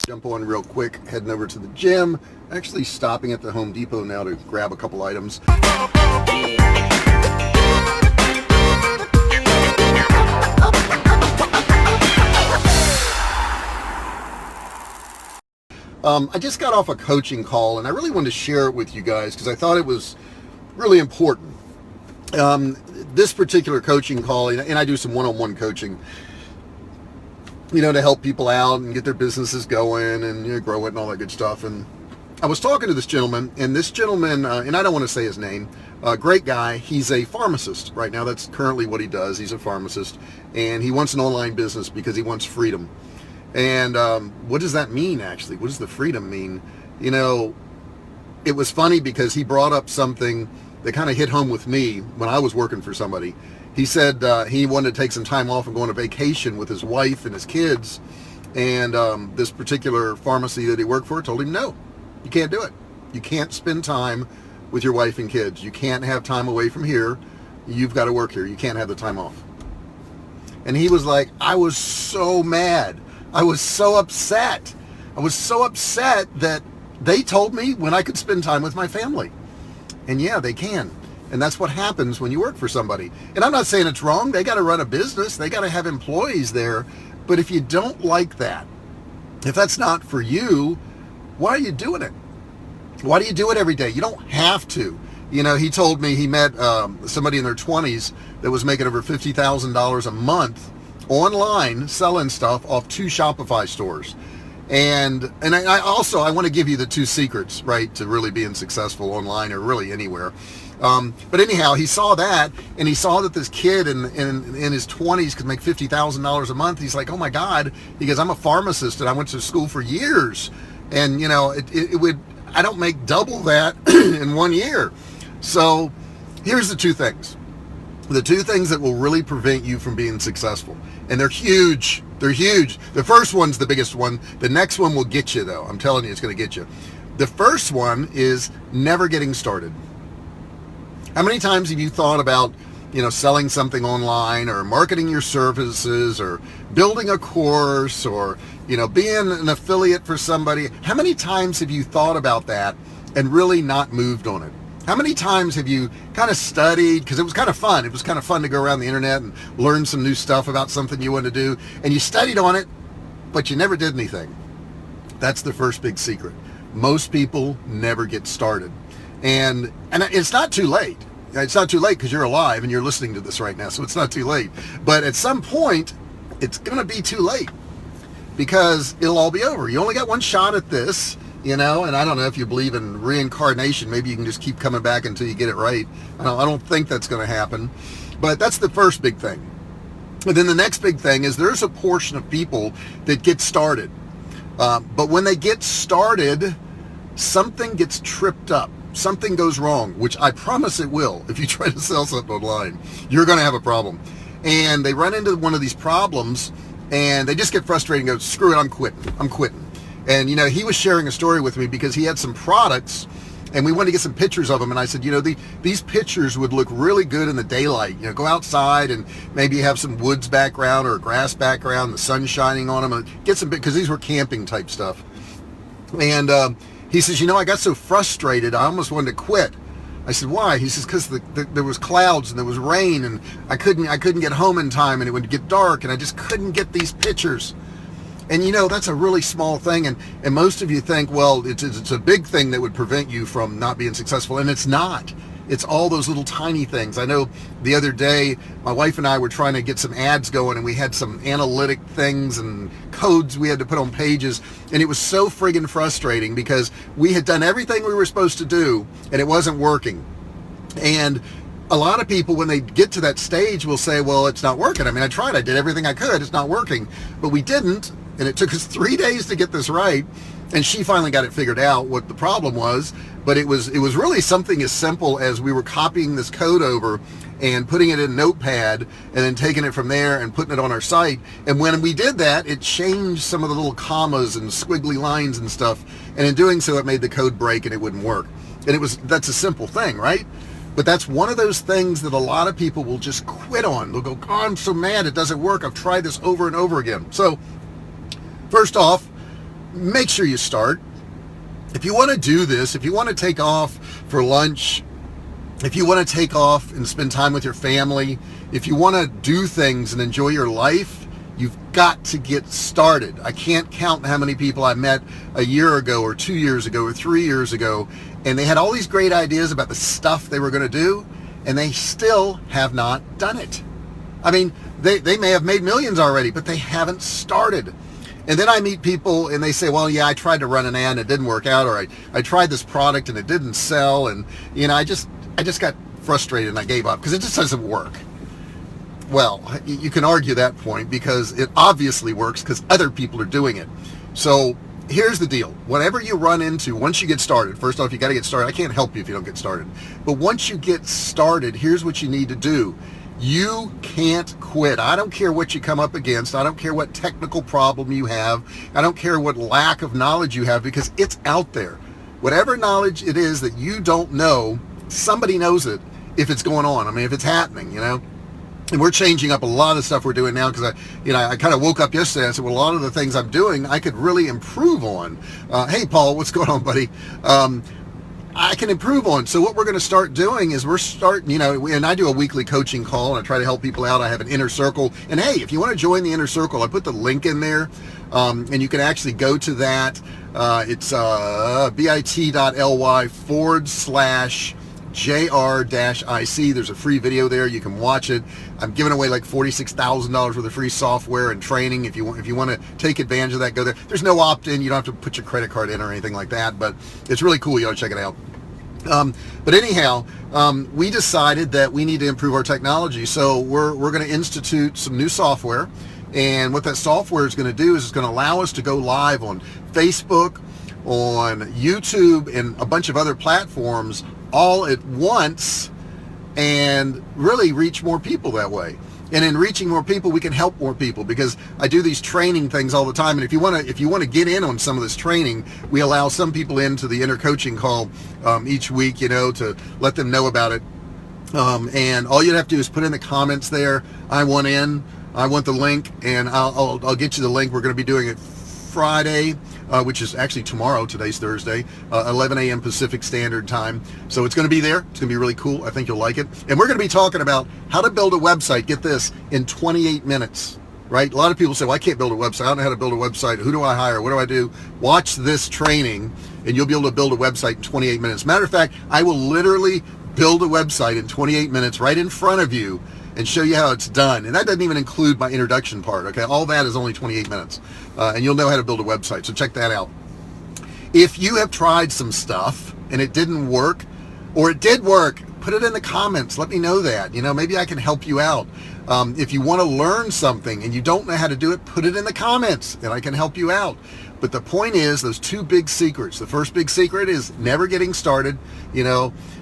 Jump on real quick, heading over to the gym. Actually stopping at the Home Depot now to grab a couple items. I just got off a coaching call and I really wanted to share it with you guys because I thought it was really important. This particular coaching call, and I do some one-on-one coaching, to help people out and get their businesses going and grow it and all that good stuff. And I was talking to this gentleman, and this gentleman, and I don't want to say his name, great guy. He's a pharmacist right now. That's currently what he does. He's a pharmacist, and he wants an online business because he wants freedom. And what does that mean, actually? What does the freedom mean? It was funny because he brought up something that kind of hit home with me when I was working for somebody. He said he wanted to take some time off and go on a vacation with his wife and his kids. And this particular pharmacy that he worked for told him, no, you can't do it. You can't spend time with your wife and kids. You can't have time away from here. You've got to work here. You can't have the time off. And he was like, I was so mad. I was so upset. I was so upset that they told me when I could spend time with my family. And yeah, they can. And that's what happens when you work for somebody. And I'm not saying it's wrong. They got to run a business. They got to have employees there. But if you don't like that, if that's not for you, why are you doing it? Why do you do it every day? You don't have to. He told me he met somebody in their 20s that was making over $50,000 a month online selling stuff off 2 Shopify stores. And I want to give you the 2 secrets, right, to really being successful online or really anywhere. But anyhow, he saw that, and he saw that this kid in his 20s could make $50,000 a month. He's like, oh my God, he goes, I'm a pharmacist and I went to school for years. And, I don't make double that in 1 year. So here's the 2 things. The 2 things that will really prevent you from being successful. And they're huge. They're huge. The first one's the biggest one. The next one will get you, though. I'm telling you, it's going to get you. The first one is never getting started. How many times have you thought about, selling something online or marketing your services or building a course or, being an affiliate for somebody? How many times have you thought about that and really not moved on it? How many times have you kind of studied, because it was kind of fun. It was kind of fun to go around the internet and learn some new stuff about something you wanted to do, and you studied on it, but you never did anything. That's the first big secret. Most people never get started. And it's not too late. It's not too late because you're alive and you're listening to this right now, so it's not too late. But at some point, it's going to be too late because it'll all be over. You only got one shot at this. And I don't know if you believe in reincarnation. Maybe you can just keep coming back until you get it right. I don't think that's going to happen. But that's the first big thing. And then the next big thing is there's a portion of people that get started. But when they get started, something gets tripped up. Something goes wrong, which I promise it will. If you try to sell something online, you're going to have a problem. And they run into one of these problems, and they just get frustrated and go, screw it, I'm quitting. And, he was sharing a story with me because he had some products and we wanted to get some pictures of them. And I said, these pictures would look really good in the daylight. Go outside and maybe have some woods background or a grass background, the sun shining on them. And get some, because these were camping type stuff. And he says, I got so frustrated, I almost wanted to quit. I said, why? He says, because there was clouds and there was rain and I couldn't get home in time and it would get dark and I just couldn't get these pictures. And that's a really small thing, and most of you think, well, it's a big thing that would prevent you from not being successful, and it's not. It's all those little tiny things. I know the other day, my wife and I were trying to get some ads going, and we had some analytic things and codes we had to put on pages, and it was so friggin' frustrating because we had done everything we were supposed to do, and it wasn't working. And a lot of people, when they get to that stage, will say, well, it's not working. I tried. I did everything I could. It's not working. But we didn't. And it took us 3 days to get this right. And she finally got it figured out what the problem was. But it was really something as simple as we were copying this code over and putting it in Notepad and then taking it from there and putting it on our site. And when we did that, it changed some of the little commas and squiggly lines and stuff. And in doing so, it made the code break and it wouldn't work. And that's a simple thing, right? But that's one of those things that a lot of people will just quit on. They'll go, oh, I'm so mad it doesn't work. I've tried this over and over again. So first off, make sure you start. If you want to do this, if you want to take off for lunch, if you want to take off and spend time with your family, if you want to do things and enjoy your life, you've got to get started. I can't count how many people I met a year ago or 2 years ago or 3 years ago, and they had all these great ideas about the stuff they were going to do, and they still have not done it. I mean, they may have made millions already, but they haven't started. And then I meet people and they say, well, yeah, I tried to run an ad and it didn't work out, or I tried this product and it didn't sell, and I just got frustrated and I gave up because it just doesn't work. Well, you can argue that point because it obviously works because other people are doing it. So here's the deal. Whatever you run into, once you get started, first off, you got to get started. I can't help you if you don't get started. But once you get started, here's what you need to do. You can't quit. I don't care what you come up against. I don't care what technical problem you have. I don't care what lack of knowledge you have, because it's out there. Whatever knowledge it is that you don't know, somebody knows it if it's going on. I mean, if it's happening, And we're changing up a lot of the stuff we're doing now because I kind of woke up yesterday and I said, well, a lot of the things I'm doing, I could really improve on. Hey, Paul, what's going on, buddy? I can improve on. So what we're going to start doing is we're starting, and I do a weekly coaching call and I try to help people out. I have an inner circle. And hey, if you want to join the inner circle, I put the link in there, and you can actually go to that. It's bit.ly/JR-IC. There's a free video there. You can watch it. I'm giving away like $46,000 worth of free software and training. If you want to take advantage of that, go there. There's no opt-in. You don't have to put your credit card in or anything like that, but it's really cool. You ought to check it out. But anyhow, we decided that we need to improve our technology. So we're going to institute some new software. And what that software is going to do is it's going to allow us to go live on Facebook, on YouTube, and a bunch of other platforms all at once, and really reach more people that way. And in reaching more people, we can help more people, because I do these training things all the time. And if you want to get in on some of this training, we allow some people into the inner coaching call each week, to let them know about it. And all you'd have to do is put in the comments there, I want in, I want the link, and I'll get you the link. We're going to be doing it Friday, which is actually tomorrow. Today's Thursday, 11 a.m. Pacific Standard Time. So it's going to be there. It's going to be really cool. I think you'll like it. And we're going to be talking about how to build a website, get this, in 28 minutes, right? A lot of people say, well, I can't build a website. I don't know how to build a website. Who do I hire? What do I do? Watch this training, and you'll be able to build a website in 28 minutes. Matter of fact, I will literally build a website in 28 minutes right in front of you and show you how it's done. And that doesn't even include my introduction part, okay? All that is only 28 minutes. And you'll know how to build a website, so check that out. If you have tried some stuff and it didn't work, or it did work, put it in the comments. Let me know that. Maybe I can help you out. If you want to learn something and you don't know how to do it, put it in the comments and I can help you out. But the point is, those two big secrets. The first big secret is never getting started,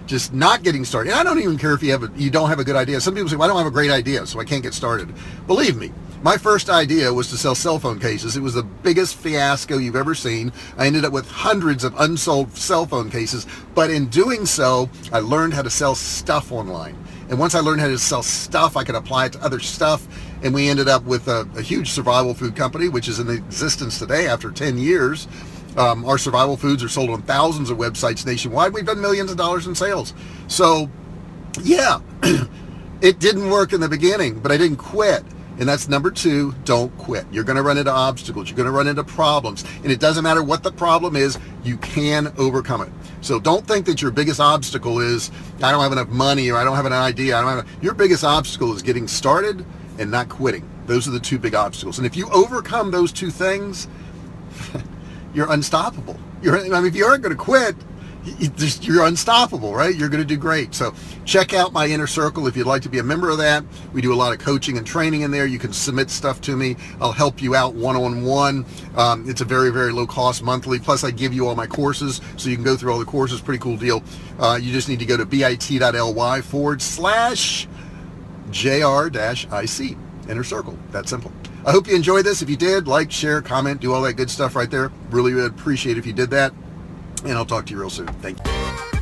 just not getting started. And I don't even care if you don't have a good idea. Some people say, well, I don't have a great idea, so I can't get started. Believe me, my first idea was to sell cell phone cases. It was the biggest fiasco you've ever seen. I ended up with hundreds of unsold cell phone cases. But in doing so, I learned how to sell stuff online. And once I learned how to sell stuff, I could apply it to other stuff. And we ended up with a huge survival food company, which is in existence today after 10 years. Our survival foods are sold on thousands of websites nationwide. We've done millions of dollars in sales. So, yeah, it didn't work in the beginning, but I didn't quit. And that's number two, don't quit. You're going to run into obstacles. You're going to run into problems. And it doesn't matter what the problem is, you can overcome it. So don't think that your biggest obstacle is, I don't have enough money, or I don't have an idea. Your biggest obstacle is getting started and not quitting. Those are the two big obstacles. And if you overcome those two things, you're unstoppable. If you aren't going to quit, you're unstoppable, right? You're going to do great. So check out my inner circle if you'd like to be a member of that. We do a lot of coaching and training in there. You can submit stuff to me. I'll help you out one-on-one. It's a very, very low cost monthly. Plus I give you all my courses so you can go through all the courses. Pretty cool deal. You just need to go to bit.ly/JR-IC. Inner circle. That simple. I hope you enjoyed this. If you did, like, share, comment, do all that good stuff right there. Really would appreciate if you did that. And I'll talk to you real soon. Thank you.